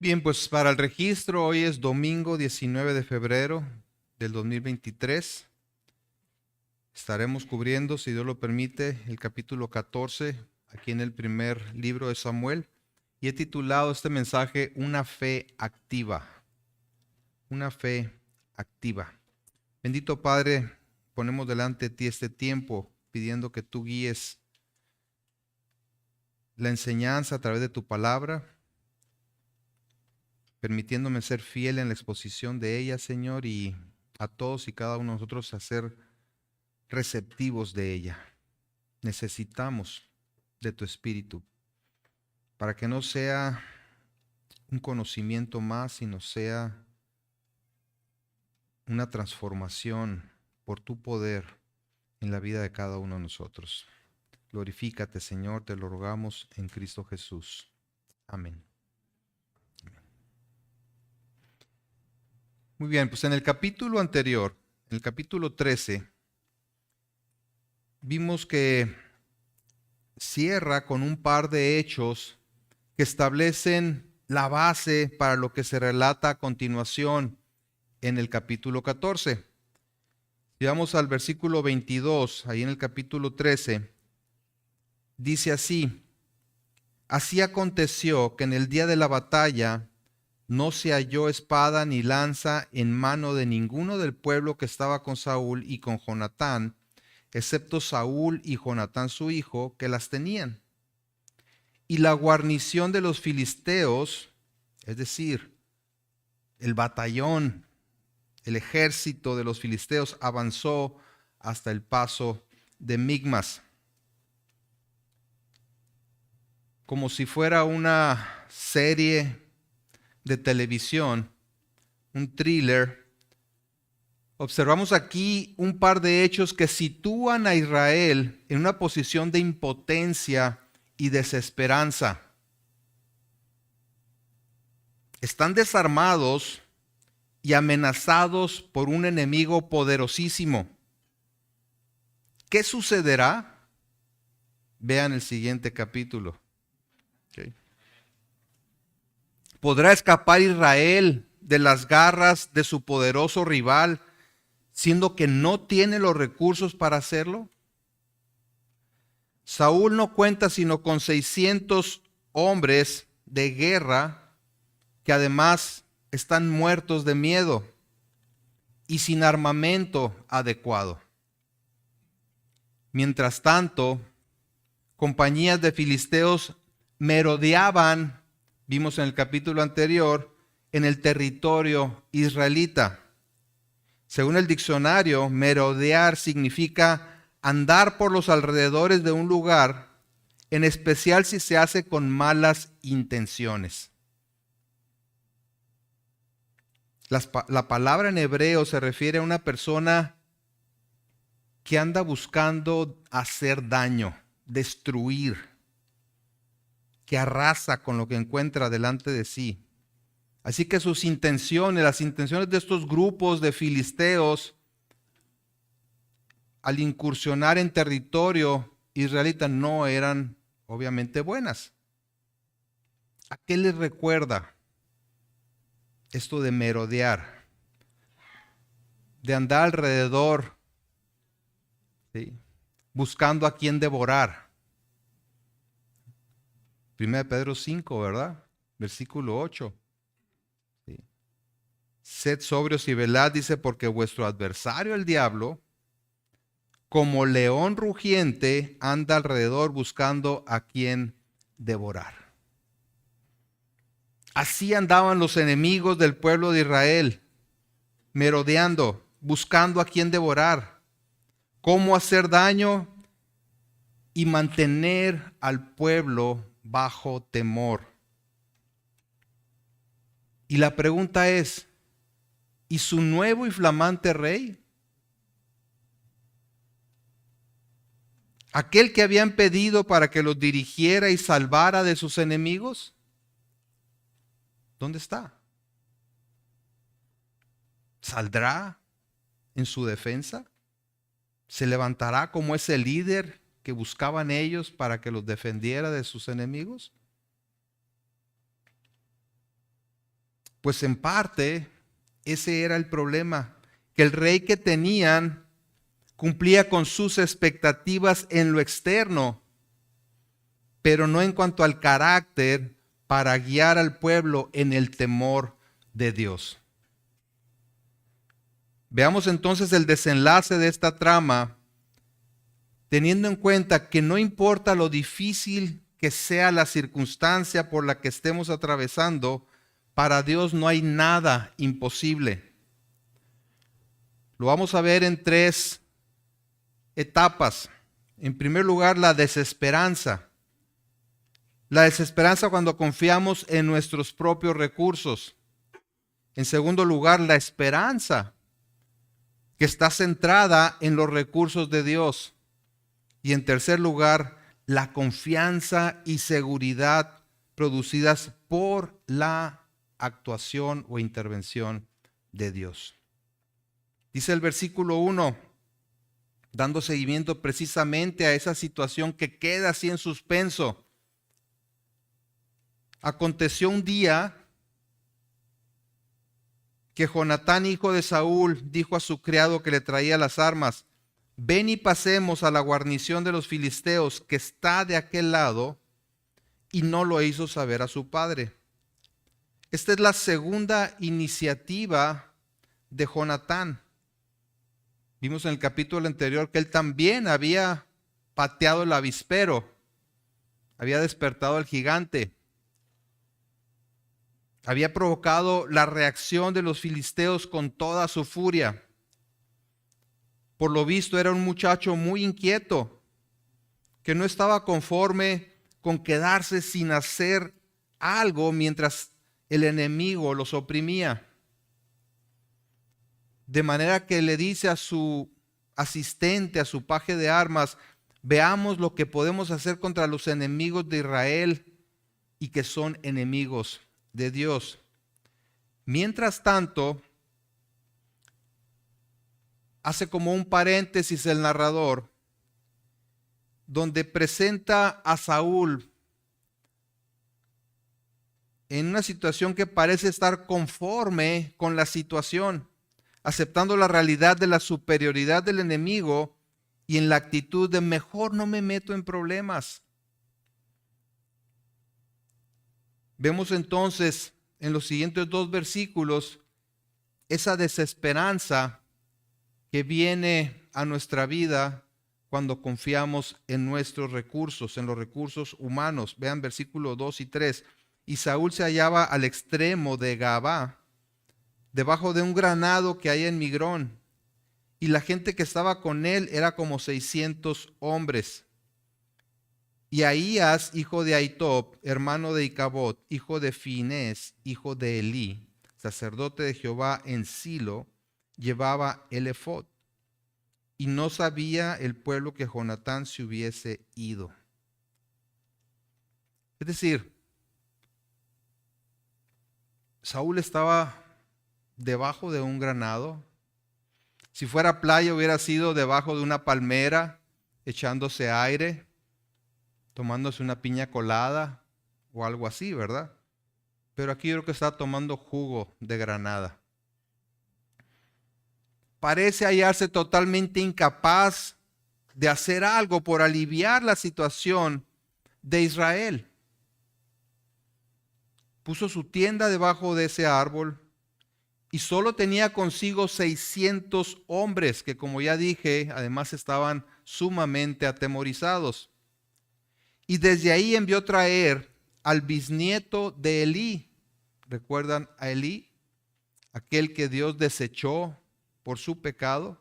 Bien, pues para el registro, hoy es domingo 19 de febrero del 2023. Estaremos cubriendo, si Dios lo permite, el capítulo 14, aquí en el primer libro de Samuel. Y he titulado este mensaje Una fe activa. Una fe activa. Bendito Padre, ponemos delante de ti este tiempo, pidiendo que tú guíes la enseñanza a través de tu palabra, permitiéndome ser fiel en la exposición de ella, Señor, y a todos y cada uno de nosotros a ser receptivos de ella. Necesitamos de tu Espíritu para que no sea un conocimiento más, sino sea una transformación por tu poder en la vida de cada uno de nosotros. Glorifícate, Señor, te lo rogamos en Cristo Jesús. Amén. Muy bien, pues en el capítulo anterior, en el capítulo 13, vimos que cierra con un par de hechos que establecen la base para lo que se relata a continuación en el capítulo 14. Si vamos al versículo 22, ahí en el capítulo 13, dice así: Así aconteció que en el día de la batalla no se halló espada ni lanza en mano de ninguno del pueblo que estaba con Saúl y con Jonatán, excepto Saúl y Jonatán su hijo, que las tenían. Y la guarnición de los filisteos, es decir, el batallón, el ejército de los filisteos, avanzó hasta el paso de Migmas. Como si fuera una serie de televisión, un thriller, observamos aquí un par de hechos que sitúan a Israel en una posición de impotencia y desesperanza. Están desarmados y amenazados por un enemigo poderosísimo. ¿Qué sucederá? Vean el siguiente capítulo. Okay. ¿Podrá escapar Israel de las garras de su poderoso rival, siendo que no tiene los recursos para hacerlo? Saúl no cuenta sino con 600 hombres de guerra que además están muertos de miedo y sin armamento adecuado. Mientras tanto, compañías de filisteos merodeaban, vimos en el capítulo anterior, en el territorio israelita. Según el diccionario, merodear significa andar por los alrededores de un lugar, en especial si se hace con malas intenciones. La palabra en hebreo se refiere a una persona que anda buscando hacer daño, destruir, que arrasa con lo que encuentra delante de sí. Así que sus intenciones, las intenciones de estos grupos de filisteos, al incursionar en territorio israelita, no eran obviamente buenas. ¿A qué les recuerda esto de merodear? De andar alrededor, ¿sí?, buscando a quién devorar. 1 Pedro 5, ¿verdad? Versículo 8. ¿Sí? Sed sobrios y velad, dice, porque vuestro adversario, el diablo, como león rugiente, anda alrededor buscando a quien devorar. Así andaban los enemigos del pueblo de Israel, merodeando, buscando a quien devorar, cómo hacer daño y mantener al pueblo bajo temor. Y la pregunta es, ¿y su nuevo y flamante rey? ¿Aquel que habían pedido para que los dirigiera y salvara de sus enemigos? ¿Dónde está? ¿Saldrá en su defensa? ¿Se levantará como ese líder que buscaban ellos para que los defendiera de sus enemigos? Pues en parte ese era el problema, que el rey que tenían cumplía con sus expectativas en lo externo, pero no en cuanto al carácter para guiar al pueblo en el temor de Dios. Veamos entonces el desenlace de esta trama, teniendo en cuenta que no importa lo difícil que sea la circunstancia por la que estemos atravesando, para Dios no hay nada imposible. Lo vamos a ver en 3 etapas. En primer lugar, la desesperanza. La desesperanza cuando confiamos en nuestros propios recursos. En segundo lugar, la esperanza, que está centrada en los recursos de Dios. Y en tercer lugar, la confianza y seguridad producidas por la actuación o intervención de Dios. Dice el versículo 1, dando seguimiento precisamente a esa situación que queda así en suspenso. Aconteció un día que Jonatán, hijo de Saúl, dijo a su criado que le traía las armas: ven y pasemos a la guarnición de los filisteos que está de aquel lado, y no lo hizo saber a su padre. Esta es la segunda iniciativa de Jonatán. Vimos en el capítulo anterior que él también había pateado el avispero, había despertado al gigante, había provocado la reacción de los filisteos con toda su furia. Por lo visto era un muchacho muy inquieto, que no estaba conforme con quedarse sin hacer algo mientras el enemigo los oprimía. De manera que le dice a su asistente, a su paje de armas: veamos lo que podemos hacer contra los enemigos de Israel y que son enemigos de Dios. Mientras tanto, hace como un paréntesis el narrador, donde presenta a Saúl en una situación que parece estar conforme con la situación, aceptando la realidad de la superioridad del enemigo y en la actitud de mejor no me meto en problemas. Vemos entonces en los siguientes 2 versículos esa desesperanza que viene a nuestra vida cuando confiamos en nuestros recursos, en los recursos humanos. Vean versículos 2 y 3. Y Saúl se hallaba al extremo de Gabá, debajo de un granado que hay en Migrón, y la gente que estaba con él era como 600 hombres. Y Ahías, hijo de Ahitob, hermano de Icabod, hijo de Finés, hijo de Elí, sacerdote de Jehová en Silo, llevaba el efod. Y no sabía el pueblo que Jonatán se hubiese ido. Es decir, Saúl estaba debajo de un granado. Si fuera playa hubiera sido debajo de una palmera, echándose aire, tomándose una piña colada o algo así, ¿verdad? Pero aquí yo creo que está tomando jugo de granada. Parece hallarse totalmente incapaz de hacer algo por aliviar la situación de Israel. Puso su tienda debajo de ese árbol y solo tenía consigo 600 hombres que, como ya dije, además estaban sumamente atemorizados. Y desde ahí envió traer al bisnieto de Elí. ¿Recuerdan a Elí? Aquel que Dios desechó por su pecado.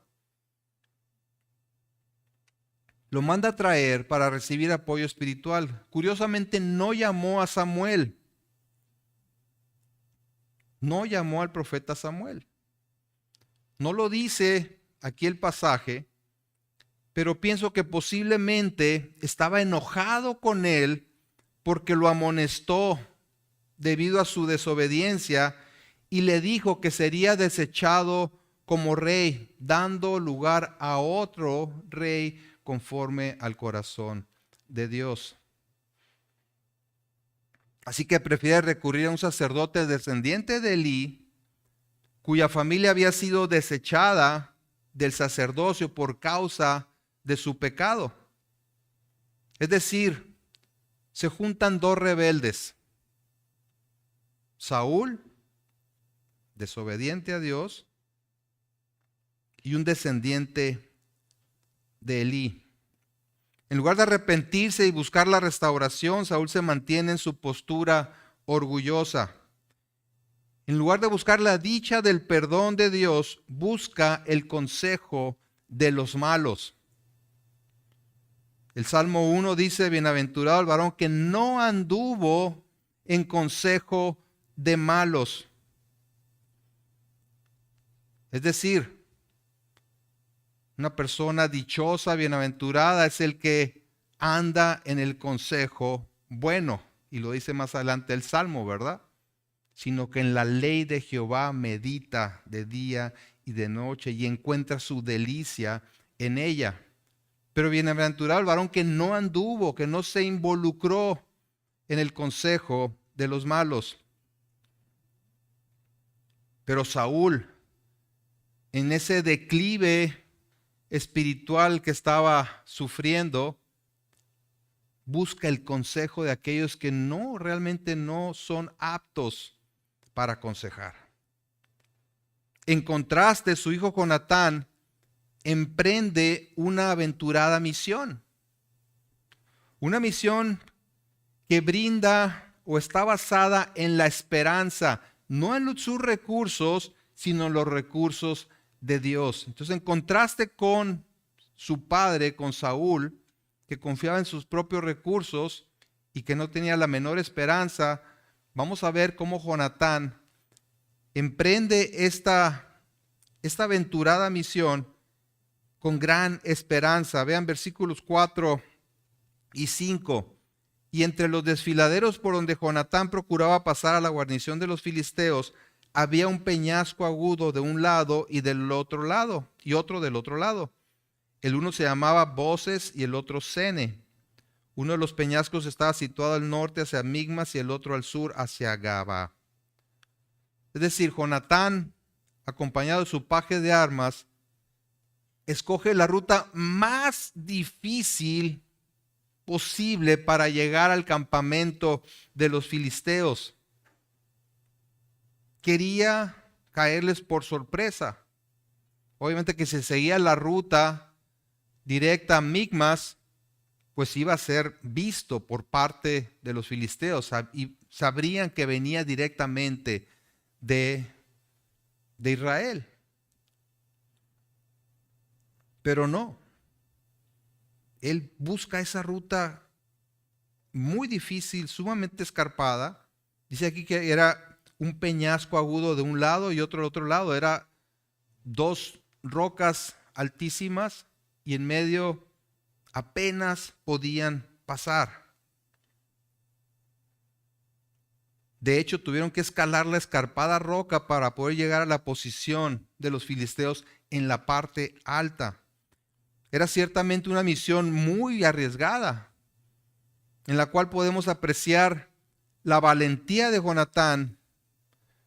Lo manda a traer para recibir apoyo espiritual. Curiosamente no llamó a Samuel. No llamó al profeta Samuel. No lo dice aquí el pasaje, pero pienso que posiblemente estaba enojado con él porque lo amonestó debido a su desobediencia y le dijo que sería desechado como rey, dando lugar a otro rey conforme al corazón de Dios. Así que prefiere recurrir a un sacerdote descendiente de Elí, cuya familia había sido desechada del sacerdocio por causa de su pecado. Es decir, se juntan dos rebeldes. Saúl, desobediente a Dios, y un descendiente de Elí. En lugar de arrepentirse y buscar la restauración, Saúl se mantiene en su postura orgullosa. En lugar de buscar la dicha del perdón de Dios, busca el consejo de los malos. El Salmo 1 dice: bienaventurado el varón que no anduvo en consejo de malos. Es decir, una persona dichosa, bienaventurada, es el que anda en el consejo bueno. Y lo dice más adelante el Salmo, ¿verdad? Sino que en la ley de Jehová medita de día y de noche y encuentra su delicia en ella. Pero bienaventurado el varón que no anduvo, que no se involucró en el consejo de los malos. Pero Saúl, en ese declive espiritual que estaba sufriendo, busca el consejo de aquellos que realmente no son aptos para aconsejar. En contraste, su hijo Jonatán emprende una aventurada misión. Una misión que brinda o está basada en la esperanza, no en sus recursos, sino en los recursos de Dios. Entonces, en contraste con su padre, con Saúl, que confiaba en sus propios recursos y que no tenía la menor esperanza, vamos a ver cómo Jonatán emprende esta aventurada misión con gran esperanza. Vean versículos 4 y 5. Y entre los desfiladeros por donde Jonatán procuraba pasar a la guarnición de los filisteos, había un peñasco agudo de un lado y del otro lado, y otro del otro lado. El uno se llamaba Boses y el otro Sene. Uno de los peñascos estaba situado al norte hacia Migmas y el otro al sur hacia Gaba. Es decir, Jonatán, acompañado de su paje de armas, escoge la ruta más difícil posible para llegar al campamento de los filisteos. Quería caerles por sorpresa. Obviamente que si seguía la ruta directa a Migmas, pues iba a ser visto por parte de los filisteos y sabrían que venía directamente de Israel. Pero no. Él busca esa ruta muy difícil, sumamente escarpada. Dice aquí que era un peñasco agudo de un lado y otro del otro lado. Era dos rocas altísimas y en medio apenas podían pasar. De hecho, tuvieron que escalar la escarpada roca para poder llegar a la posición de los filisteos en la parte alta. Era ciertamente una misión muy arriesgada, en la cual podemos apreciar la valentía de Jonatán,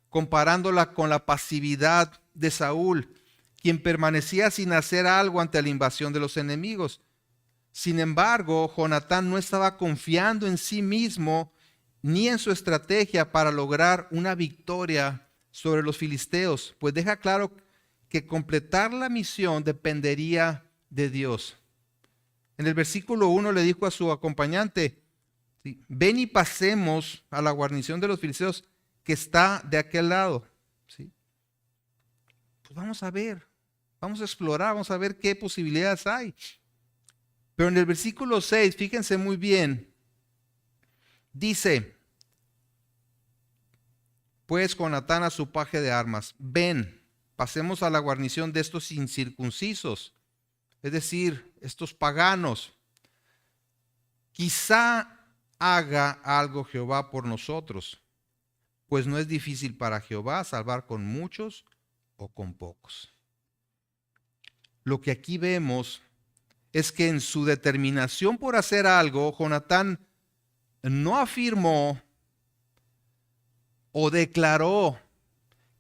comparándola con la pasividad de Saúl, quien permanecía sin hacer algo ante la invasión de los enemigos. Sin embargo, Jonatán no estaba confiando en sí mismo ni en su estrategia para lograr una victoria sobre los filisteos, pues deja claro que completar la misión dependería de Dios. En el versículo 1 le dijo a su acompañante: ven y pasemos a la guarnición de los filisteos que está de aquel lado. ¿Sí? Pues vamos a ver, vamos a explorar, vamos a ver qué posibilidades hay. Pero en el versículo 6, fíjense muy bien, dice: pues Jonatán a su paje de armas, ven, pasemos a la guarnición de estos incircuncisos, es decir, estos paganos. Quizá haga algo Jehová por nosotros, pues no es difícil para Jehová salvar con muchos o con pocos. Lo que aquí vemos es que en su determinación por hacer algo, Jonatán no afirmó o declaró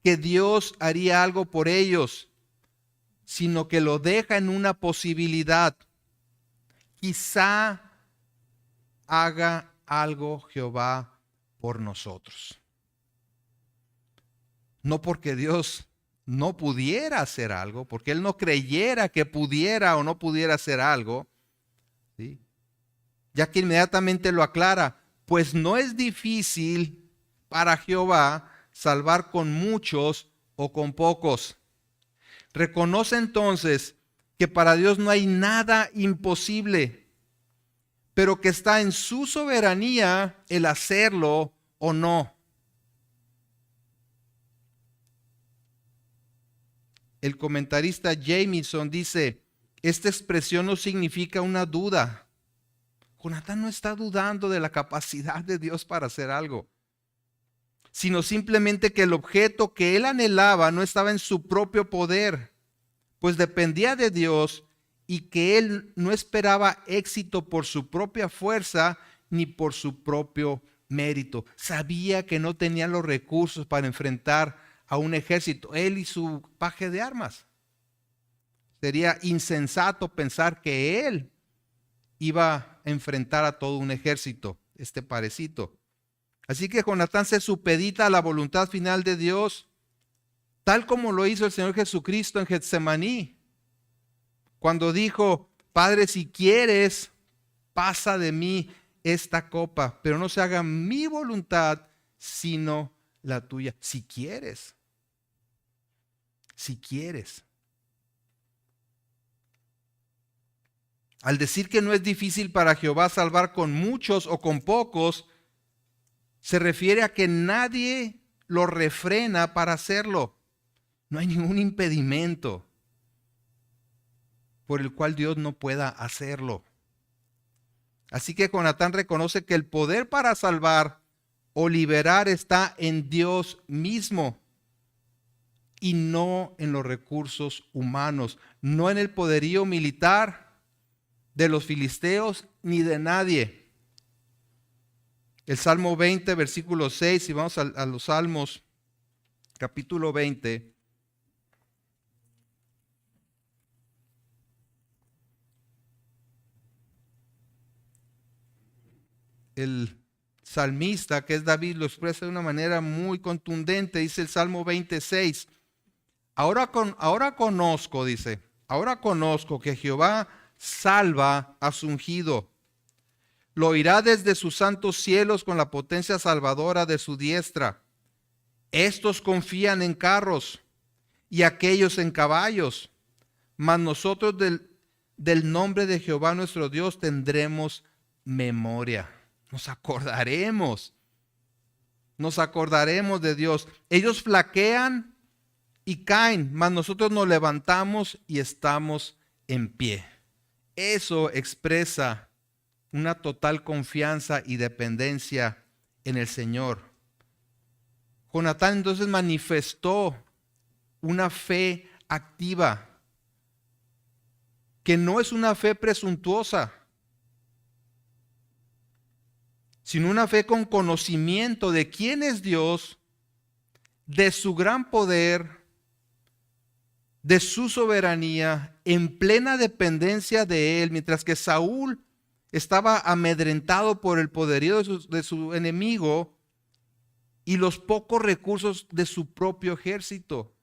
que Dios haría algo por ellos, sino que lo deja en una posibilidad. Quizá haga algo Jehová por nosotros. No porque Dios no pudiera hacer algo, porque Él no creyera que pudiera o no pudiera hacer algo, ¿sí? Ya que inmediatamente lo aclara, pues no es difícil para Jehová salvar con muchos o con pocos. Reconoce entonces que para Dios no hay nada imposible, pero que está en su soberanía el hacerlo o no. El comentarista Jamieson dice, esta expresión no significa una duda. Jonatán no está dudando de la capacidad de Dios para hacer algo, sino simplemente que el objeto que él anhelaba no estaba en su propio poder, pues dependía de Dios, y que él no esperaba éxito por su propia fuerza ni por su propio mérito. Sabía que no tenía los recursos para enfrentar a un ejército, él y su paje de armas. Sería insensato pensar que él iba a enfrentar a todo un ejército, este parecito. Así que Jonatán se supedita a la voluntad final de Dios, tal como lo hizo el Señor Jesucristo en Getsemaní, cuando dijo, Padre, si quieres, pasa de mí esta copa, pero no se haga mi voluntad, sino la tuya. Si quieres. Si quieres. Al decir que no es difícil para Jehová salvar con muchos o con pocos, se refiere a que nadie lo refrena para hacerlo. No hay ningún impedimento por el cual Dios no pueda hacerlo. Así que Jonatán reconoce que el poder para salvar o liberar está en Dios mismo y no en los recursos humanos, no en el poderío militar de los filisteos ni de nadie. El Salmo 20, versículo 6, si vamos a los Salmos, capítulo 20. El salmista, que es David, lo expresa de una manera muy contundente. Dice el Salmo 26. Ahora conozco, dice, ahora conozco que Jehová salva a su ungido. Lo oirá desde sus santos cielos con la potencia salvadora de su diestra. Estos confían en carros y aquellos en caballos, mas nosotros del nombre de Jehová nuestro Dios tendremos memoria. Nos acordaremos de Dios. Ellos flaquean y caen, mas nosotros nos levantamos y estamos en pie. Eso expresa una total confianza y dependencia en el Señor. Jonatán entonces manifestó una fe activa, que no es una fe presuntuosa, sino una fe con conocimiento de quién es Dios, de su gran poder, de su soberanía, en plena dependencia de él, mientras que Saúl estaba amedrentado por el poderío de su enemigo y los pocos recursos de su propio ejército.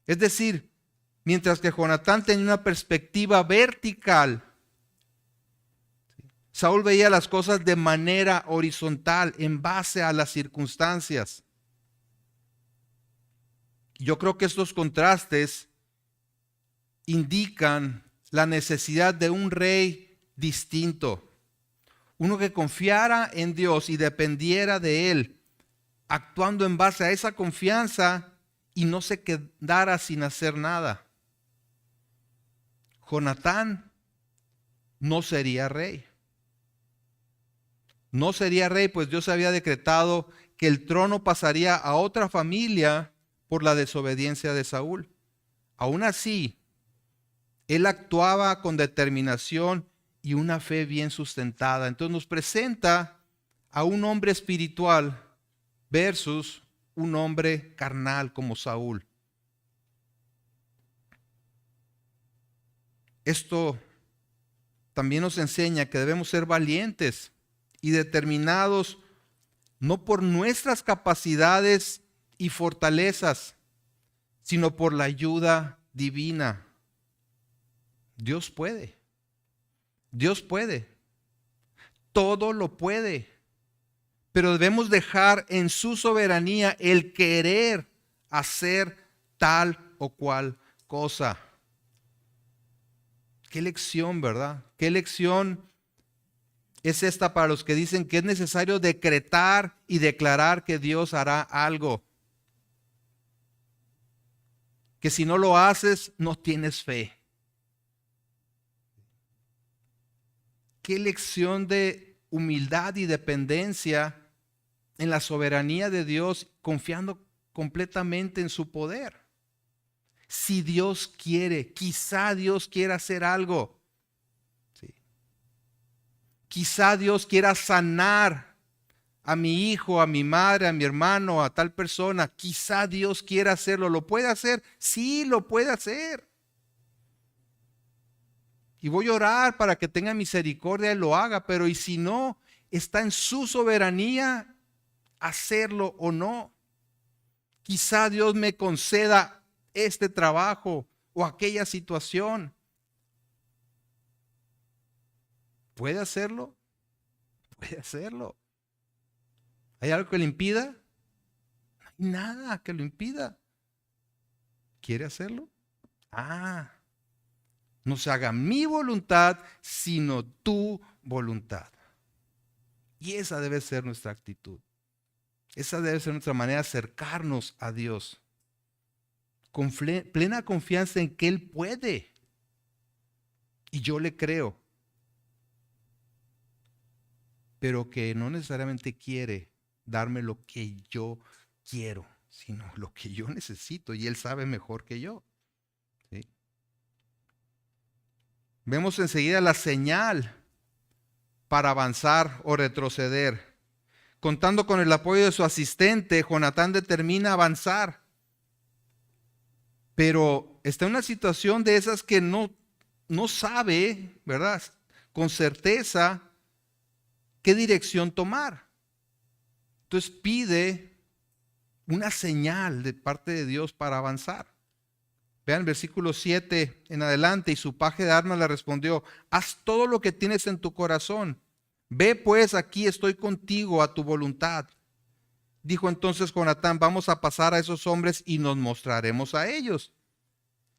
Es decir, mientras que Jonatán tenía una perspectiva vertical, Saúl veía las cosas de manera horizontal, en base a las circunstancias. Yo creo que estos contrastes indican la necesidad de un rey distinto. Uno que confiara en Dios y dependiera de Él, actuando en base a esa confianza y no se quedara sin hacer nada. Jonatán no sería rey. No sería rey, pues Dios había decretado que el trono pasaría a otra familia por la desobediencia de Saúl. Aún así, él actuaba con determinación y una fe bien sustentada. Entonces nos presenta a un hombre espiritual versus un hombre carnal como Saúl. Esto también nos enseña que debemos ser valientes y determinados, no por nuestras capacidades y fortalezas, sino por la ayuda divina. Dios puede. Dios puede. Todo lo puede. Pero debemos dejar en su soberanía el querer hacer tal o cual cosa. Qué lección, ¿verdad? Qué lección es esta para los que dicen que es necesario decretar y declarar que Dios hará algo. Que si no lo haces, no tienes fe. Qué lección de humildad y dependencia en la soberanía de Dios, confiando completamente en su poder. Si Dios quiere, quizá Dios quiera hacer algo. Sí. Quizá Dios quiera sanar a mi hijo, a mi madre, a mi hermano, a tal persona. Quizá Dios quiera hacerlo. ¿Lo puede hacer? Sí, lo puede hacer. Y voy a orar para que tenga misericordia y lo haga. Pero ¿y si no? Está en su soberanía hacerlo o no. Quizá Dios me conceda este trabajo o aquella situación. ¿Puede hacerlo? Puede hacerlo. ¿Hay algo que le impida? No hay nada que lo impida. ¿Quiere hacerlo? No se haga mi voluntad, sino tu voluntad. Y esa debe ser nuestra actitud. Esa debe ser nuestra manera de acercarnos a Dios. Con plena confianza en que Él puede. Y yo le creo. Pero que no necesariamente quiere darme lo que yo quiero, sino lo que yo necesito. Y Él sabe mejor que yo. ¿Sí? Vemos enseguida la señal para avanzar o retroceder. Contando con el apoyo de su asistente, Jonatán determina avanzar. Pero está en una situación de esas que no sabe, ¿verdad? Con certeza qué dirección tomar. Entonces pide una señal de parte de Dios para avanzar. Vean el versículo 7 en adelante. Y su paje de armas le respondió: haz todo lo que tienes en tu corazón. Ve pues, aquí estoy contigo a tu voluntad. Dijo entonces Jonatán: vamos a pasar a esos hombres y nos mostraremos a ellos.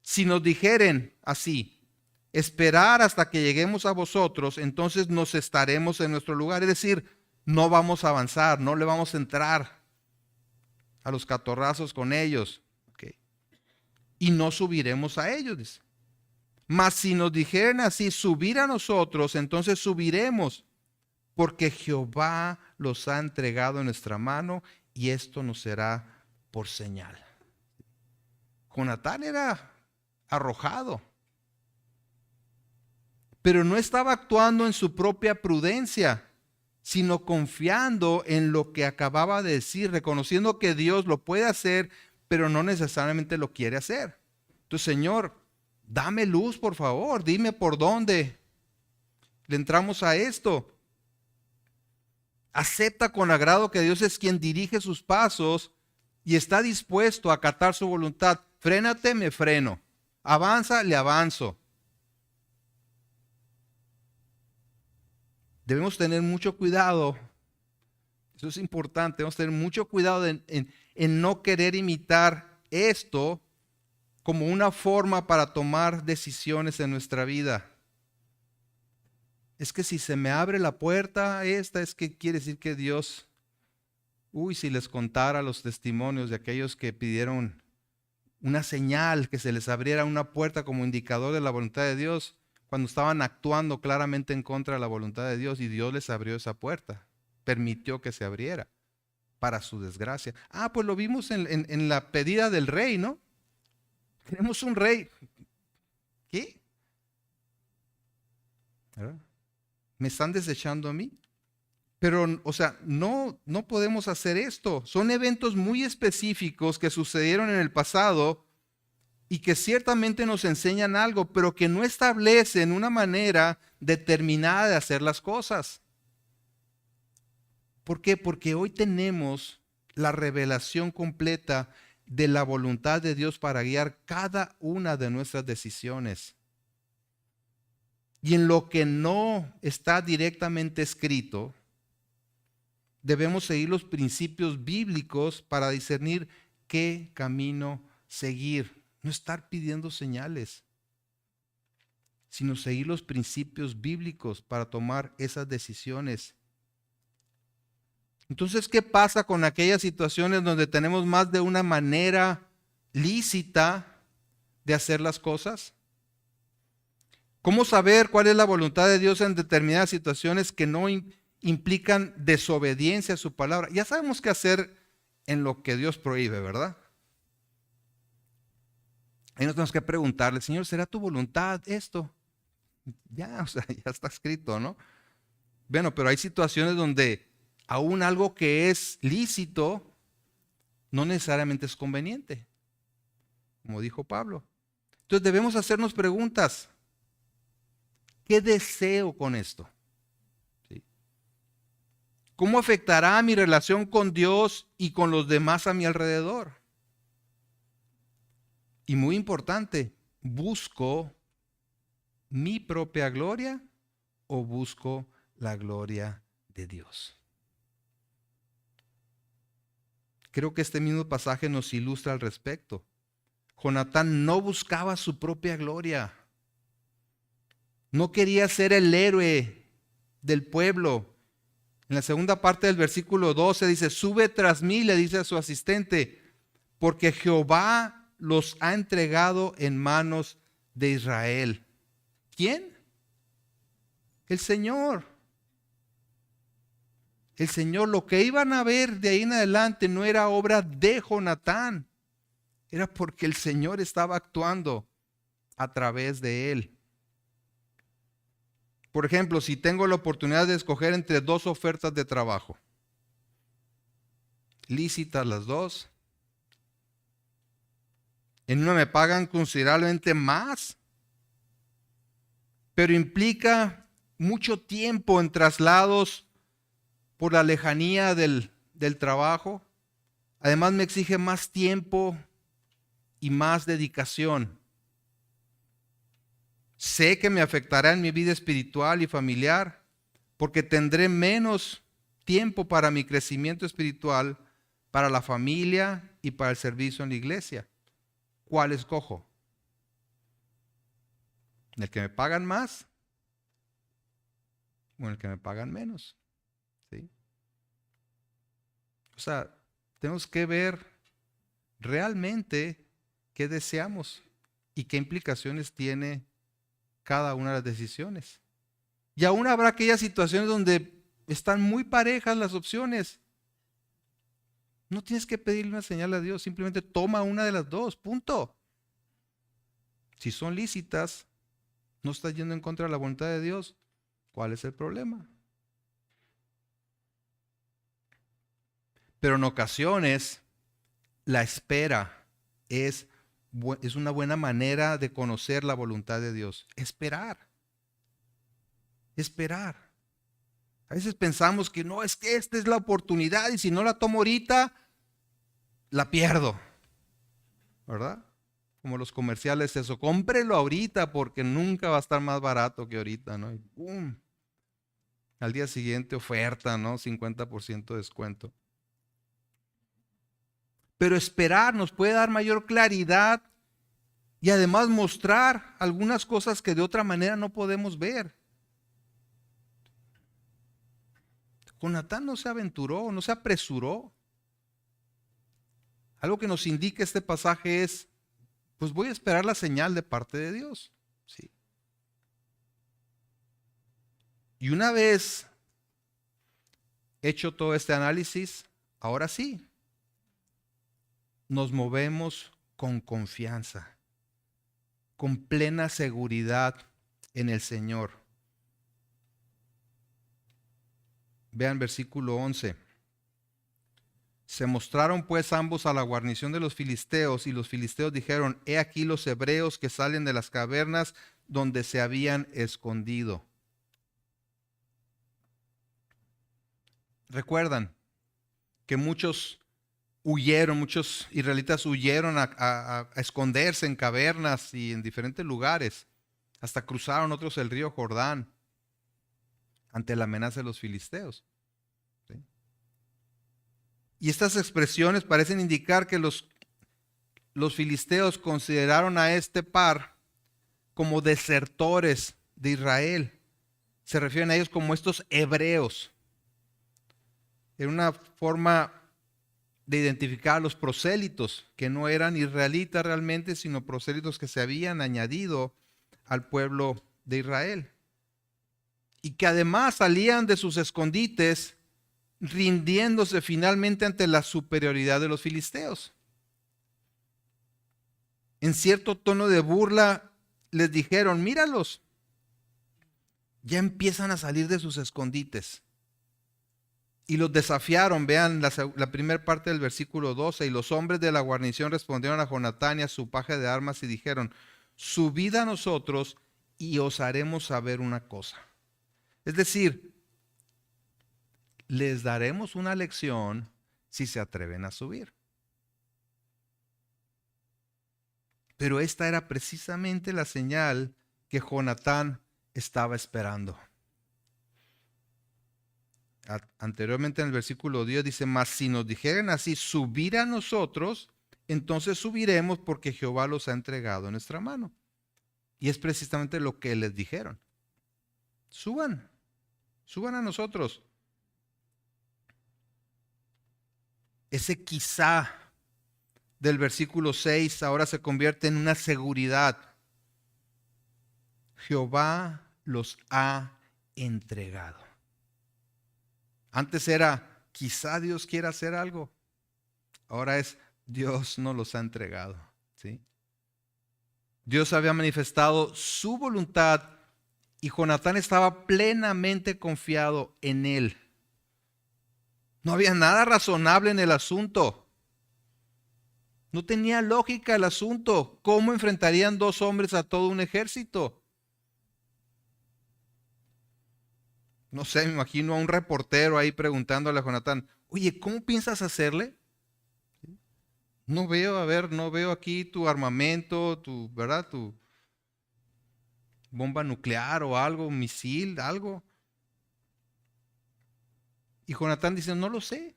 Si nos dijeren así: esperar hasta que lleguemos a vosotros, entonces nos estaremos en nuestro lugar. Es decir, no vamos a avanzar, no le vamos a entrar a los catorrazos con ellos. Okay. Y no subiremos a ellos, dice. Mas si nos dijeren así: subir a nosotros, entonces subiremos, porque Jehová los ha entregado en nuestra mano, y esto nos será por señal. Jonatán era arrojado, pero no estaba actuando en su propia prudencia, sino confiando en lo que acababa de decir, reconociendo que Dios lo puede hacer, pero no necesariamente lo quiere hacer. Entonces, Señor, dame luz, por favor, dime por dónde le entramos a esto. Acepta con agrado que Dios es quien dirige sus pasos y está dispuesto a acatar su voluntad. Frénate, me freno. Avanza, le avanzo. Debemos tener mucho cuidado. Eso es importante. Debemos tener mucho cuidado en no querer imitar esto como una forma para tomar decisiones en nuestra vida. Es que si se me abre la puerta esta, es que quiere decir que Dios... si les contara los testimonios de aquellos que pidieron una señal, que se les abriera una puerta como indicador de la voluntad de Dios, cuando estaban actuando claramente en contra de la voluntad de Dios, y Dios les abrió esa puerta, permitió que se abriera, para su desgracia. Pues lo vimos en la pedida del rey, ¿no? Tenemos un rey. ¿Qué? ¿Verdad? ¿Me están desechando a mí? Pero, o sea, no podemos hacer esto. Son eventos muy específicos que sucedieron en el pasado y que ciertamente nos enseñan algo, pero que no establecen una manera determinada de hacer las cosas. ¿Por qué? Porque hoy tenemos la revelación completa de la voluntad de Dios para guiar cada una de nuestras decisiones. Y en lo que no está directamente escrito, debemos seguir los principios bíblicos para discernir qué camino seguir. No estar pidiendo señales, sino seguir los principios bíblicos para tomar esas decisiones. Entonces, ¿qué pasa con aquellas situaciones donde tenemos más de una manera lícita de hacer las cosas? ¿Cómo saber cuál es la voluntad de Dios en determinadas situaciones que no implican desobediencia a su palabra? Ya sabemos qué hacer en lo que Dios prohíbe, ¿verdad? Ahí nos tenemos que preguntarle, Señor, ¿será tu voluntad esto? Ya, o sea, ya está escrito, ¿no? Bueno, pero hay situaciones donde aún algo que es lícito no necesariamente es conveniente, como dijo Pablo. Entonces debemos hacernos preguntas. ¿Qué deseo con esto? ¿Sí? ¿Cómo afectará mi relación con Dios y con los demás a mi alrededor? Y muy importante, ¿busco mi propia gloria o busco la gloria de Dios? Creo que este mismo pasaje nos ilustra al respecto. Jonatán no buscaba su propia gloria. No quería ser el héroe del pueblo. En la segunda parte del versículo 12 dice, sube tras mí, le dice a su asistente, porque Jehová los ha entregado en manos de Israel. ¿Quién? El Señor. El Señor, lo que iban a ver de ahí en adelante no era obra de Jonatán, era porque el Señor estaba actuando a través de él. Por ejemplo, si tengo la oportunidad de escoger entre dos ofertas de trabajo, lícitas las dos, en una me pagan considerablemente más, pero implica mucho tiempo en traslados por la lejanía del trabajo. Además me exige más tiempo y más dedicación. Sé que me afectará en mi vida espiritual y familiar porque tendré menos tiempo para mi crecimiento espiritual, para la familia y para el servicio en la iglesia. ¿Cuál escojo? ¿En el que me pagan más o en el que me pagan menos? ¿Sí? O sea, tenemos que ver realmente qué deseamos y qué implicaciones tiene cada una de las decisiones. Y aún habrá aquellas situaciones donde están muy parejas las opciones. No tienes que pedirle una señal a Dios, simplemente toma una de las dos, punto. Si son lícitas, no estás yendo en contra de la voluntad de Dios, ¿cuál es el problema? Pero en ocasiones la espera es una buena manera de conocer la voluntad de Dios. Esperar. Esperar. A veces pensamos que no, es que esta es la oportunidad y si no la tomo ahorita, la pierdo. ¿Verdad? Como los comerciales, eso, cómprelo ahorita porque nunca va a estar más barato que ahorita, ¿no? Y ¡pum! Al día siguiente oferta, ¿no? 50% de descuento. Pero esperar nos puede dar mayor claridad y además mostrar algunas cosas que de otra manera no podemos ver. Jonatán no se aventuró, no se apresuró. Algo que nos indica este pasaje es, pues voy a esperar la señal de parte de Dios. ¿Sí? Y una vez hecho todo este análisis, ahora sí, nos movemos con confianza, con plena seguridad en el Señor. Vean versículo 11. Se mostraron pues ambos a la guarnición de los filisteos, y los filisteos dijeron: he aquí los hebreos que salen de las cavernas donde se habían escondido. Recuerdan que muchos israelitas huyeron a esconderse en cavernas y en diferentes lugares. Hasta cruzaron otros el río Jordán ante la amenaza de los filisteos. ¿Sí? Y estas expresiones parecen indicar que los filisteos consideraron a este par como desertores de Israel. Se refieren a ellos como estos hebreos. Era una forma de identificar a los prosélitos, que no eran israelitas realmente, sino prosélitos que se habían añadido al pueblo de Israel. Y que además salían de sus escondites rindiéndose finalmente ante la superioridad de los filisteos. En cierto tono de burla les dijeron: míralos, ya empiezan a salir de sus escondites. Y los desafiaron. Vean la primera parte del versículo 12. Y los hombres de la guarnición respondieron a Jonatán y a su paje de armas y dijeron: subid a nosotros y os haremos saber una cosa. Es decir, les daremos una lección si se atreven a subir. Pero esta era precisamente la señal que Jonatán estaba esperando. Anteriormente en el versículo 10 dice: mas si nos dijeren así, subir a nosotros, entonces subiremos, porque Jehová los ha entregado en nuestra mano. Y es precisamente lo que les dijeron: suban a nosotros. Ese quizá del versículo 6 ahora se convierte en una seguridad. Jehová los ha entregado. Antes era: quizá Dios quiera hacer algo. Ahora es: Dios no los ha entregado. ¿Sí? Dios había manifestado su voluntad y Jonatán estaba plenamente confiado en él. No había nada razonable en el asunto. No tenía lógica el asunto. ¿Cómo enfrentarían dos hombres a todo un ejército? No sé, me imagino a un reportero ahí preguntándole a Jonatán: oye, ¿cómo piensas hacerle? No veo aquí tu armamento, ¿verdad? Tu bomba nuclear o algo, un misil, algo. Y Jonatán dice: no lo sé.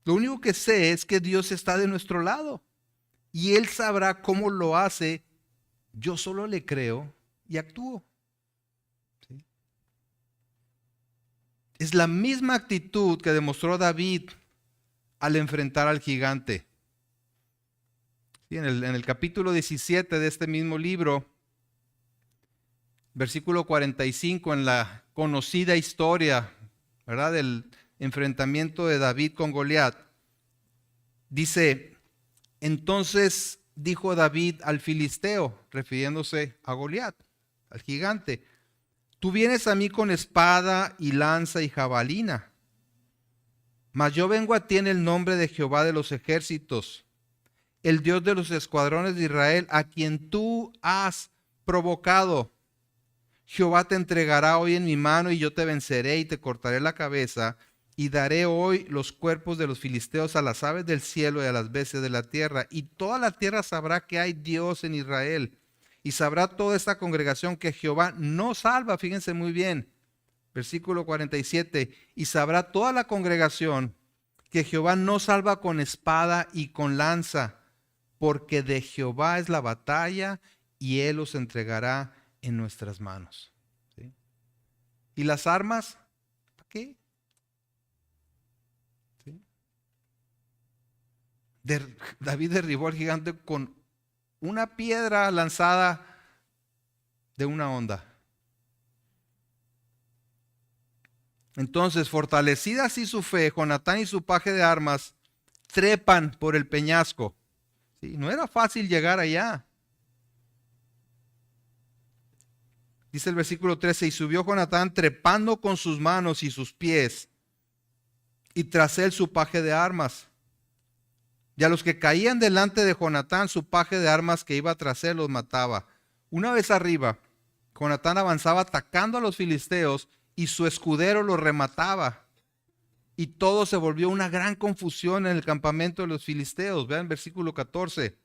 Lo único que sé es que Dios está de nuestro lado y Él sabrá cómo lo hace. Yo solo le creo y actúo. ¿Sí? Es la misma actitud que demostró David al enfrentar al gigante. Sí, en el capítulo 17 de este mismo libro, versículo 45, en la conocida historia, ¿verdad?, del enfrentamiento de David con Goliat, dice: entonces dijo David al filisteo, refiriéndose a Goliat, al gigante: tú vienes a mí con espada y lanza y jabalina, mas yo vengo a ti en el nombre de Jehová de los ejércitos, el Dios de los escuadrones de Israel, a quien tú has provocado. Jehová te entregará hoy en mi mano, y yo te venceré y te cortaré la cabeza, y daré hoy los cuerpos de los filisteos a las aves del cielo y a las bestias de la tierra. Y toda la tierra sabrá que hay Dios en Israel. Y sabrá toda esta congregación que Jehová no salva. Fíjense muy bien. Versículo 47. Y sabrá toda la congregación que Jehová no salva con espada y con lanza, porque de Jehová es la batalla y Él los entregará en nuestras manos. ¿Sí? ¿Y las armas? ¿Para qué? ¿Sí? David derribó al gigante con una piedra lanzada de una onda. Entonces, fortalecida así su fe, Jonatán y su paje de armas trepan por el peñasco. ¿Sí? No era fácil llegar allá. Dice el versículo 13, y subió Jonatán trepando con sus manos y sus pies, y tras él su paje de armas. Y a los que caían delante de Jonatán, su paje de armas que iba tras él los mataba. Una vez arriba, Jonatán avanzaba atacando a los filisteos, y su escudero los remataba. Y todo se volvió una gran confusión en el campamento de los filisteos. Vean versículo 14.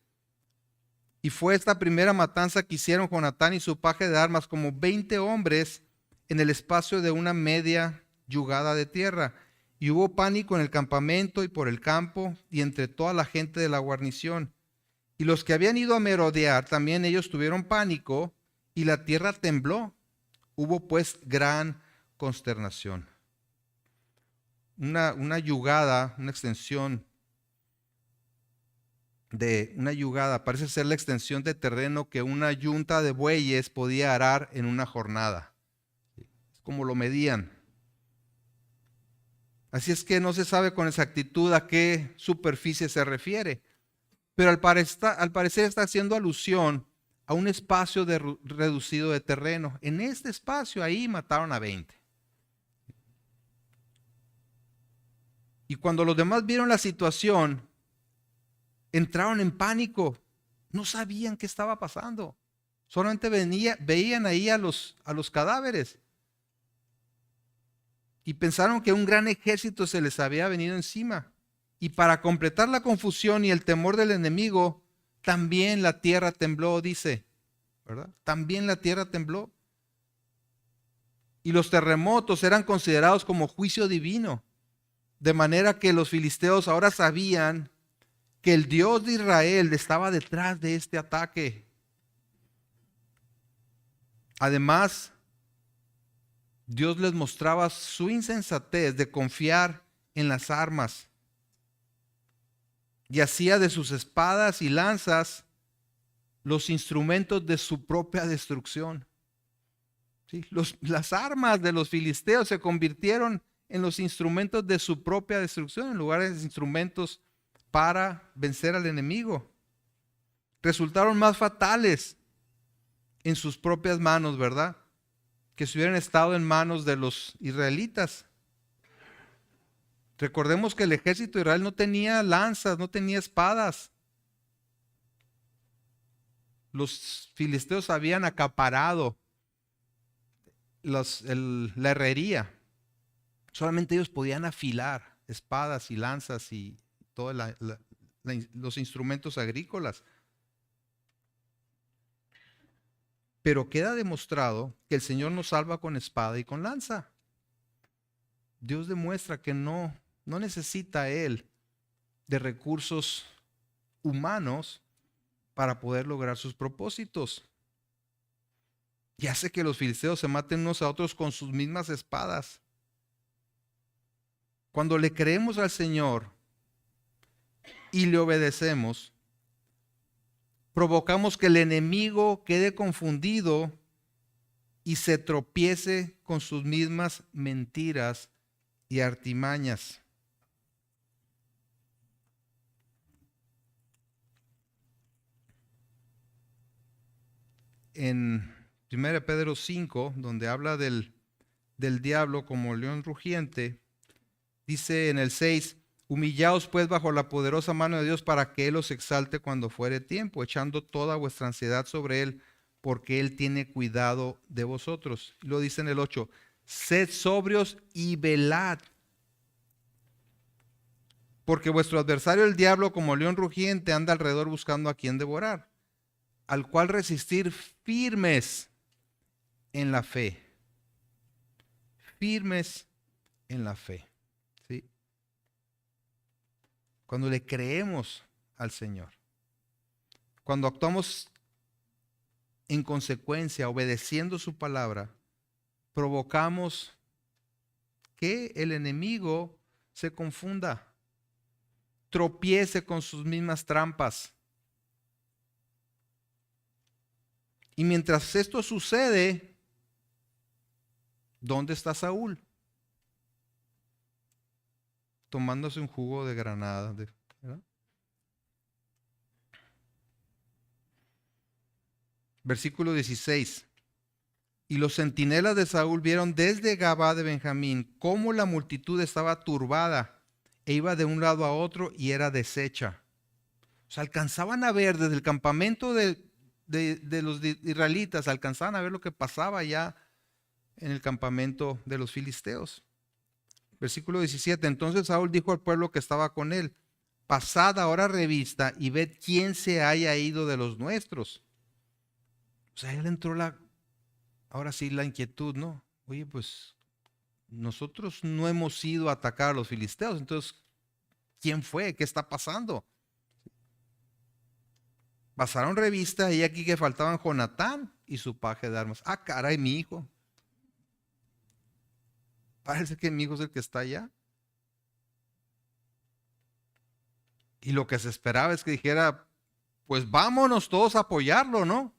Y fue esta primera matanza que hicieron Jonatán y su paje de armas, como 20 hombres en el espacio de una media yugada de tierra. Y hubo pánico en el campamento y por el campo y entre toda la gente de la guarnición. Y los que habían ido a merodear, también ellos tuvieron pánico y la tierra tembló. Hubo pues gran consternación. Una yugada, una extensión de una yugada, parece ser la extensión de terreno que una yunta de bueyes podía arar en una jornada. Es como lo medían. Así es que no se sabe con exactitud a qué superficie se refiere, pero al parecer está haciendo alusión a un espacio reducido de terreno. En este espacio ahí mataron a 20. Y cuando los demás vieron la situación, entraron en pánico. No sabían qué estaba pasando. Solamente veían ahí a los cadáveres. Y pensaron que un gran ejército se les había venido encima. Y para completar la confusión y el temor del enemigo, también la tierra tembló, dice. ¿Verdad? También la tierra tembló. Y los terremotos eran considerados como juicio divino. De manera que los filisteos ahora sabían que el Dios de Israel estaba detrás de este ataque. Además, Dios les mostraba su insensatez de confiar en las armas y hacía de sus espadas y lanzas los instrumentos de su propia destrucción. ¿Sí? Las armas de los filisteos se convirtieron en los instrumentos de su propia destrucción, en lugar de instrumentos para vencer al enemigo. Resultaron más fatales en sus propias manos, ¿verdad? Que si hubieran estado en manos de los israelitas. Recordemos que el ejército de Israel no tenía lanzas, no tenía espadas. Los filisteos habían acaparado la herrería. Solamente ellos podían afilar espadas y lanzas y todos los instrumentos agrícolas. Pero queda demostrado que el Señor nos salva con espada y con lanza. Dios demuestra que no necesita Él de recursos humanos para poder lograr sus propósitos. Y hace que los filisteos se maten unos a otros con sus mismas espadas. Cuando le creemos al Señor y le obedecemos, provocamos que el enemigo quede confundido y se tropiece con sus mismas mentiras y artimañas. En 1 Pedro 5, donde habla del diablo como león rugiente, dice en el 6, humillaos pues bajo la poderosa mano de Dios para que Él os exalte cuando fuere tiempo, echando toda vuestra ansiedad sobre Él, porque Él tiene cuidado de vosotros. Y lo dice en el 8, sed sobrios y velad, porque vuestro adversario el diablo como león rugiente anda alrededor buscando a quien devorar, al cual resistir firmes en la fe. Firmes en la fe. ¿Sí? Cuando le creemos al Señor, cuando actuamos en consecuencia, obedeciendo su palabra, provocamos que el enemigo se confunda, tropiece con sus mismas trampas. Y mientras esto sucede, ¿dónde está Saúl? Tomándose un jugo de granada. ¿Verdad? Versículo 16. Y los centinelas de Saúl vieron desde Gabá de Benjamín cómo la multitud estaba turbada e iba de un lado a otro y era deshecha. O sea, alcanzaban a ver desde el campamento de los israelitas, alcanzaban a ver lo que pasaba ya en el campamento de los filisteos. Versículo 17. Entonces Saúl dijo al pueblo que estaba con él: pasad ahora revista y ved quién se haya ido de los nuestros. O sea, él entró ahora sí la inquietud, ¿no? Oye, pues nosotros no hemos ido a atacar a los filisteos, entonces, ¿quién fue? ¿Qué está pasando? Pasaron revista y aquí que faltaban Jonatán y su paje de armas. Ah, caray, mi hijo. Parece que mi hijo es el que está allá. Y lo que se esperaba es que dijera, pues vámonos todos a apoyarlo, ¿no?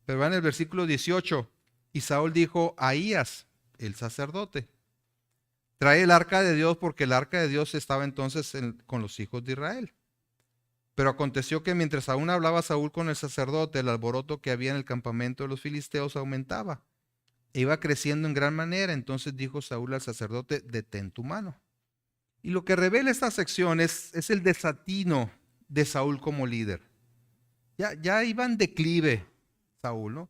Pero va en el versículo 18. Y Saúl dijo a Ahías, el sacerdote: trae el arca de Dios, porque el arca de Dios estaba entonces con los hijos de Israel. Pero aconteció que mientras aún hablaba Saúl con el sacerdote, el alboroto que había en el campamento de los filisteos aumentaba e iba creciendo en gran manera. Entonces dijo Saúl al sacerdote: detén tu mano. Y lo que revela esta sección es el desatino de Saúl como líder. Ya iba en declive Saúl, ¿no?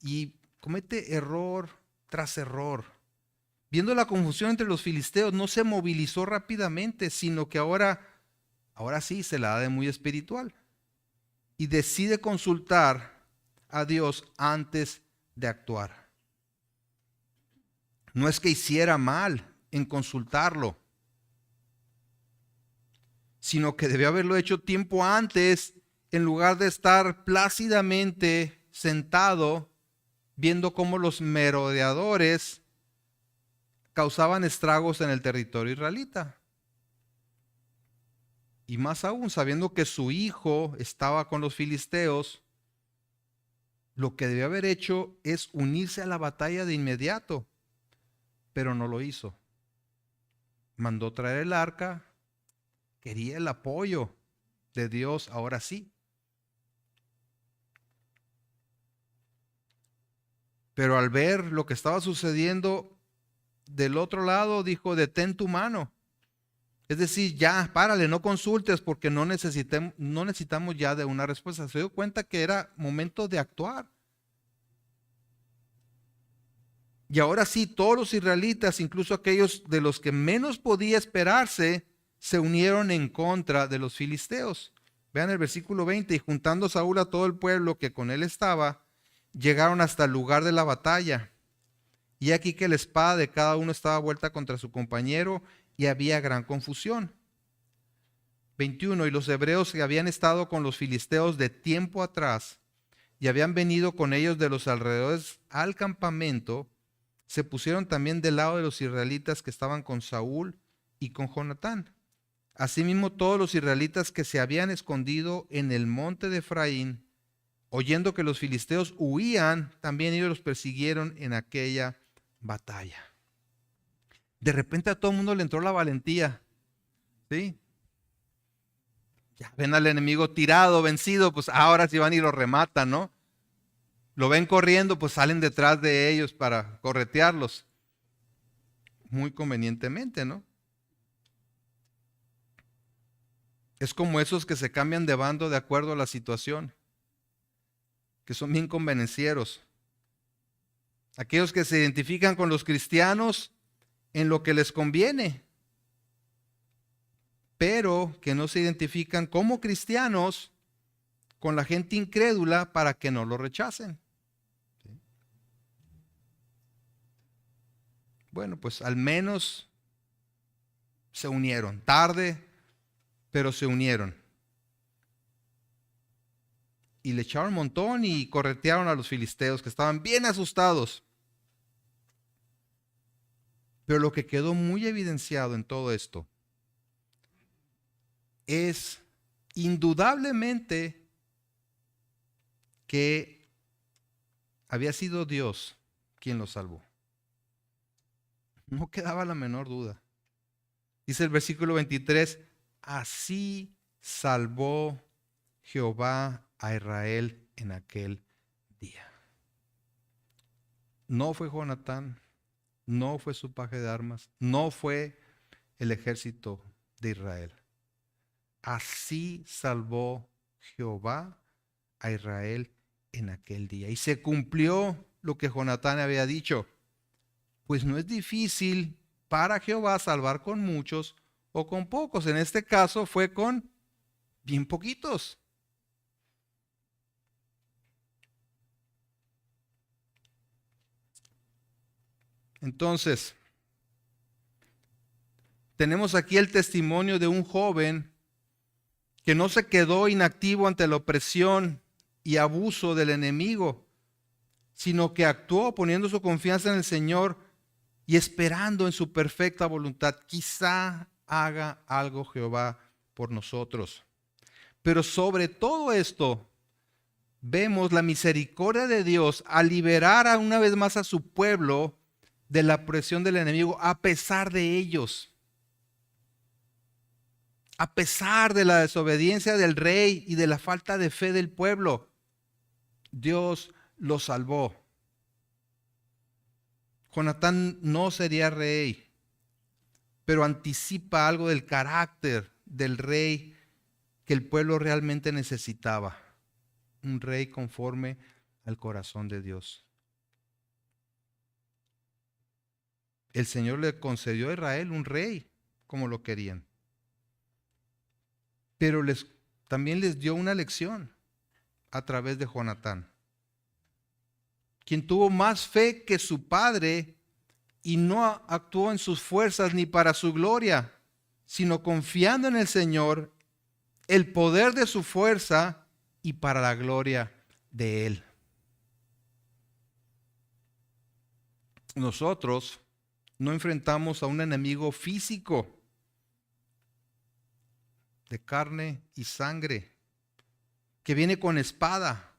Y comete error tras error. Viendo la confusión entre los filisteos, no se movilizó rápidamente, sino que ahora sí se la da de muy espiritual. Y decide consultar a Dios antes de actuar. No es que hiciera mal en consultarlo, sino que debió haberlo hecho tiempo antes, en lugar de estar plácidamente sentado viendo cómo los merodeadores causaban estragos en el territorio israelita. Y más aún, sabiendo que su hijo estaba con los filisteos, lo que debió haber hecho es unirse a la batalla de inmediato, pero no lo hizo. Mandó traer el arca, quería el apoyo de Dios, ahora sí. Pero al ver lo que estaba sucediendo del otro lado, dijo: detén tu mano. Es decir, ya, párale, no consultes, porque no necesitamos ya de una respuesta. Se dio cuenta que era momento de actuar. Y ahora sí, todos los israelitas, incluso aquellos de los que menos podía esperarse, se unieron en contra de los filisteos. Vean el versículo 20. Y juntando Saúl a todo el pueblo que con él estaba, llegaron hasta el lugar de la batalla. Y aquí que la espada de cada uno estaba vuelta contra su compañero, y había gran confusión. 21. Y los hebreos que habían estado con los filisteos de tiempo atrás y habían venido con ellos de los alrededores al campamento, se pusieron también del lado de los israelitas que estaban con Saúl y con Jonatán. Asimismo, todos los israelitas que se habían escondido en el monte de Efraín, oyendo que los filisteos huían, también ellos los persiguieron en aquella batalla. De repente a todo el mundo le entró la valentía, ¿sí? Ya ven al enemigo tirado, vencido, pues ahora sí van y lo rematan, ¿no? Lo ven corriendo, pues salen detrás de ellos para corretearlos. Muy convenientemente, ¿no? Es como esos que se cambian de bando de acuerdo a la situación, que son bien convenencieros. Aquellos que se identifican con los cristianos en lo que les conviene, pero que no se identifican como cristianos con la gente incrédula para que no lo rechacen. Bueno, pues al menos se unieron, tarde, pero se unieron. Y le echaron un montón y corretearon a los filisteos que estaban bien asustados. Pero lo que quedó muy evidenciado en todo esto es indudablemente que había sido Dios quien los salvó. No quedaba la menor duda. Dice el versículo 23, así salvó Jehová a Israel en aquel día. No fue Jonatán, no fue su paje de armas, no fue el ejército de Israel. Así salvó Jehová a Israel en aquel día. Y se cumplió lo que Jonatán había dicho. Pues no es difícil para Jehová salvar con muchos o con pocos. En este caso fue con bien poquitos. Entonces, tenemos aquí el testimonio de un joven que no se quedó inactivo ante la opresión y abuso del enemigo, sino que actuó poniendo su confianza en el Señor y esperando en su perfecta voluntad. Quizá haga algo Jehová por nosotros. Pero sobre todo esto, vemos la misericordia de Dios al liberar una vez más a su pueblo de la presión del enemigo, a pesar de ellos. A pesar de la desobediencia del rey y de la falta de fe del pueblo, Dios los salvó. Jonatán no sería rey, pero anticipa algo del carácter del rey que el pueblo realmente necesitaba. Un rey conforme al corazón de Dios. El Señor le concedió a Israel un rey como lo querían. Pero también les dio una lección a través de Jonatán, quien tuvo más fe que su padre y no actuó en sus fuerzas ni para su gloria, sino confiando en el Señor, el poder de su fuerza y para la gloria de Él. Nosotros no enfrentamos a un enemigo físico de carne y sangre que viene con espada,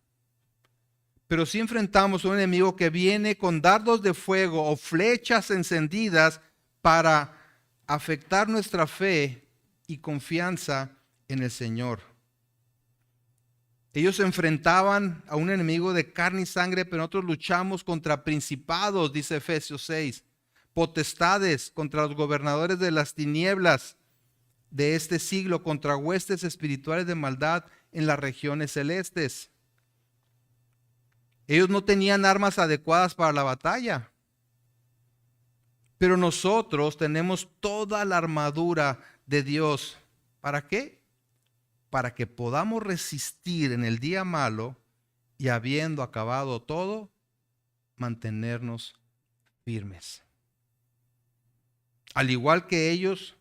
pero sí enfrentamos a un enemigo que viene con dardos de fuego o flechas encendidas para afectar nuestra fe y confianza en el Señor. Ellos se enfrentaban a un enemigo de carne y sangre, pero nosotros luchamos contra principados, dice Efesios 6, potestades, contra los gobernadores de las tinieblas de este siglo, contra huestes espirituales de maldad en las regiones celestes. Ellos no tenían armas adecuadas para la batalla, pero nosotros tenemos toda la armadura de Dios. ¿Para qué? Para que podamos resistir en el día malo y, habiendo acabado todo, mantenernos firmes. Al igual que ellos,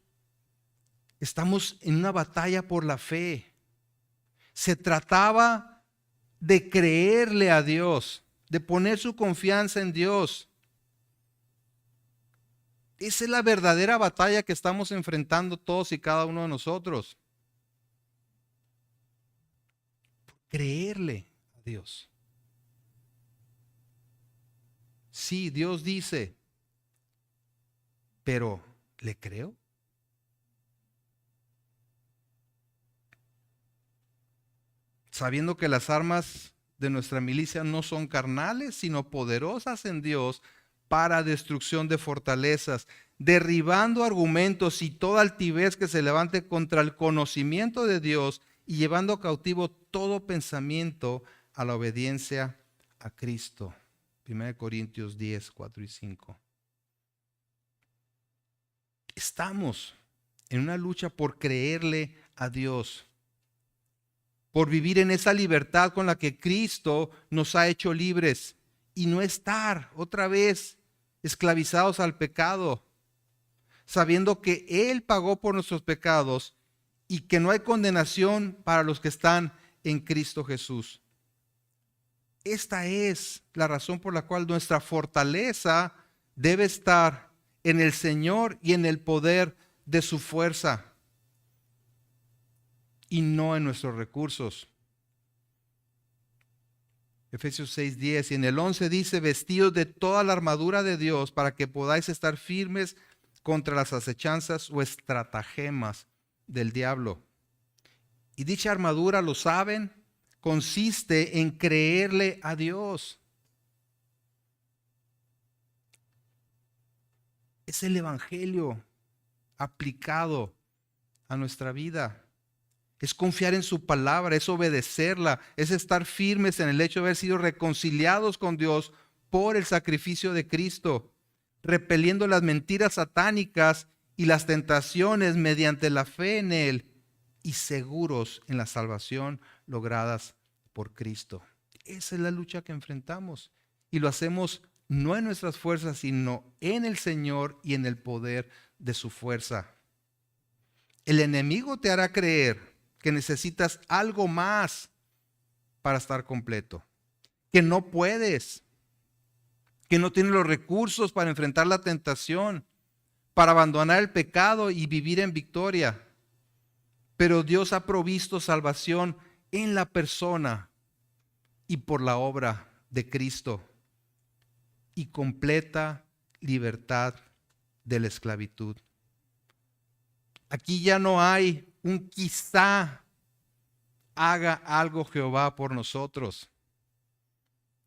estamos en una batalla por la fe. Se trataba de creerle a Dios, de poner su confianza en Dios. Esa es la verdadera batalla que estamos enfrentando todos y cada uno de nosotros. Creerle a Dios. Sí, Dios dice, pero ¿le creo? Sabiendo que las armas de nuestra milicia no son carnales, sino poderosas en Dios para destrucción de fortalezas, derribando argumentos y toda altivez que se levante contra el conocimiento de Dios y llevando cautivo todo pensamiento a la obediencia a Cristo. 1 Corintios 10, 4 y 5. Estamos en una lucha por creerle a Dios, por vivir en esa libertad con la que Cristo nos ha hecho libres y no estar otra vez esclavizados al pecado, sabiendo que Él pagó por nuestros pecados y que no hay condenación para los que están en Cristo Jesús. Esta es la razón por la cual nuestra fortaleza debe estar en el Señor y en el poder de su fuerza, y no en nuestros recursos. Efesios 6:10 y en el 11 dice, vestidos de toda la armadura de Dios para que podáis estar firmes contra las acechanzas o estratagemas del diablo. Y dicha armadura, lo saben, consiste en creerle a Dios. Es el Evangelio aplicado a nuestra vida. Es confiar en su palabra, es obedecerla, es estar firmes en el hecho de haber sido reconciliados con Dios por el sacrificio de Cristo, repeliendo las mentiras satánicas y las tentaciones mediante la fe en Él y seguros en la salvación logradas por Cristo. Esa es la lucha que enfrentamos y lo hacemos no en nuestras fuerzas, sino en el Señor y en el poder de su fuerza. El enemigo te hará creer que necesitas algo más para estar completo, que no puedes, que no tienes los recursos para enfrentar la tentación, para abandonar el pecado y vivir en victoria. Pero Dios ha provisto salvación en la persona y por la obra de Cristo y completa libertad de la esclavitud. Aquí ya no hay un quizá haga algo Jehová por nosotros,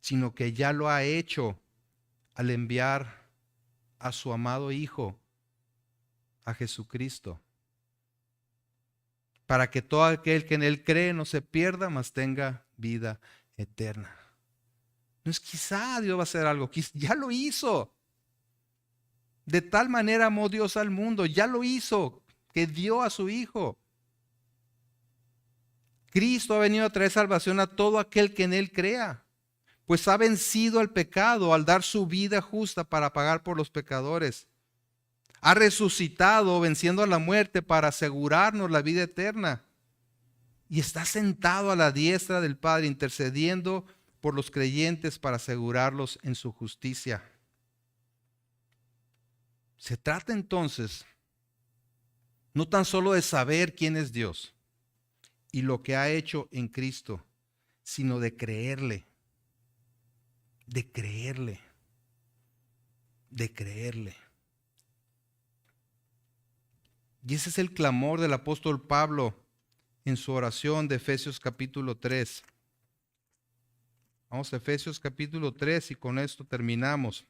sino que ya lo ha hecho al enviar a su amado Hijo, a Jesucristo, para que todo aquel que en Él cree no se pierda, mas tenga vida eterna. No es quizá Dios va a hacer algo, ya lo hizo. De tal manera amó Dios al mundo, ya lo hizo, que dio a su Hijo. Cristo ha venido a traer salvación a todo aquel que en Él crea, pues ha vencido al pecado al dar su vida justa para pagar por los pecadores. Ha resucitado venciendo a la muerte para asegurarnos la vida eterna. Y está sentado a la diestra del Padre intercediendo por los creyentes para asegurarlos en su justicia. Se trata entonces no tan solo de saber quién es Dios y lo que ha hecho en Cristo, sino de creerle, de creerle, de creerle. Y ese es el clamor del apóstol Pablo en su oración de Efesios capítulo 3. Vamos a Efesios capítulo 3 y con esto terminamos.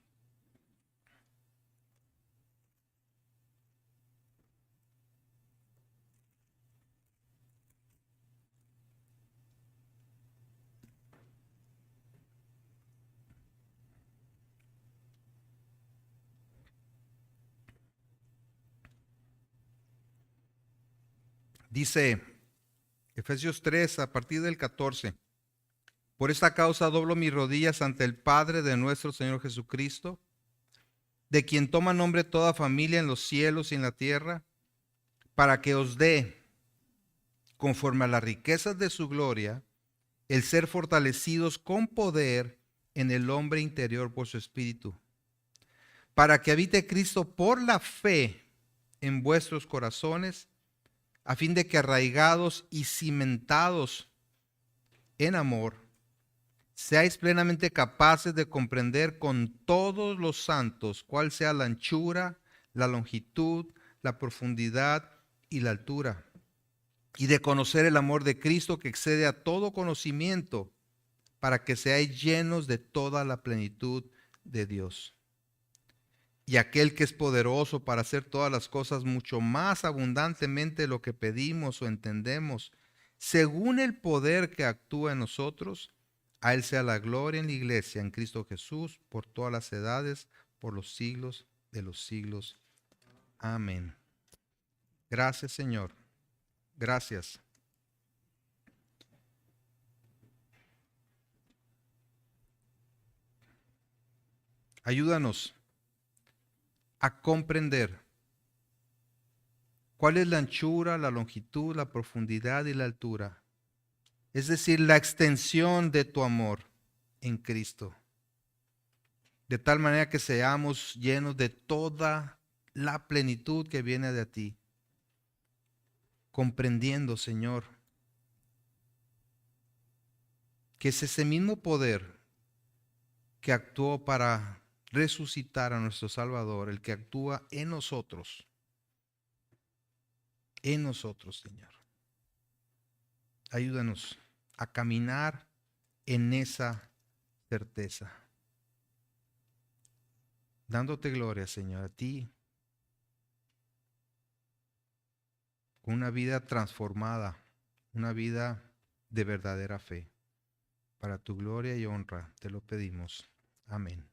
Dice Efesios 3 a partir del 14. Por esta causa doblo mis rodillas ante el Padre de nuestro Señor Jesucristo, de quien toma nombre toda familia en los cielos y en la tierra, para que os dé, conforme a las riquezas de su gloria, el ser fortalecidos con poder en el hombre interior por su espíritu, para que habite Cristo por la fe en vuestros corazones, a fin de que arraigados y cimentados en amor, seáis plenamente capaces de comprender con todos los santos cuál sea la anchura, la longitud, la profundidad y la altura, y de conocer el amor de Cristo que excede a todo conocimiento, para que seáis llenos de toda la plenitud de Dios. Y aquel que es poderoso para hacer todas las cosas mucho más abundantemente de lo que pedimos o entendemos, según el poder que actúa en nosotros, a Él sea la gloria en la iglesia, en Cristo Jesús, por todas las edades, por los siglos de los siglos. Amén. Gracias, Señor. Gracias. Ayúdanos a comprender cuál es la anchura, la longitud, la profundidad y la altura. Es decir, la extensión de tu amor en Cristo. De tal manera que seamos llenos de toda la plenitud que viene de ti. Comprendiendo, Señor, que es ese mismo poder que actuó para resucitar a nuestro Salvador, el que actúa en nosotros. En nosotros, Señor. Ayúdanos a caminar en esa certeza. Dándote gloria, Señor, a ti con una vida transformada, una vida de verdadera fe. Para tu gloria y honra te lo pedimos. Amén.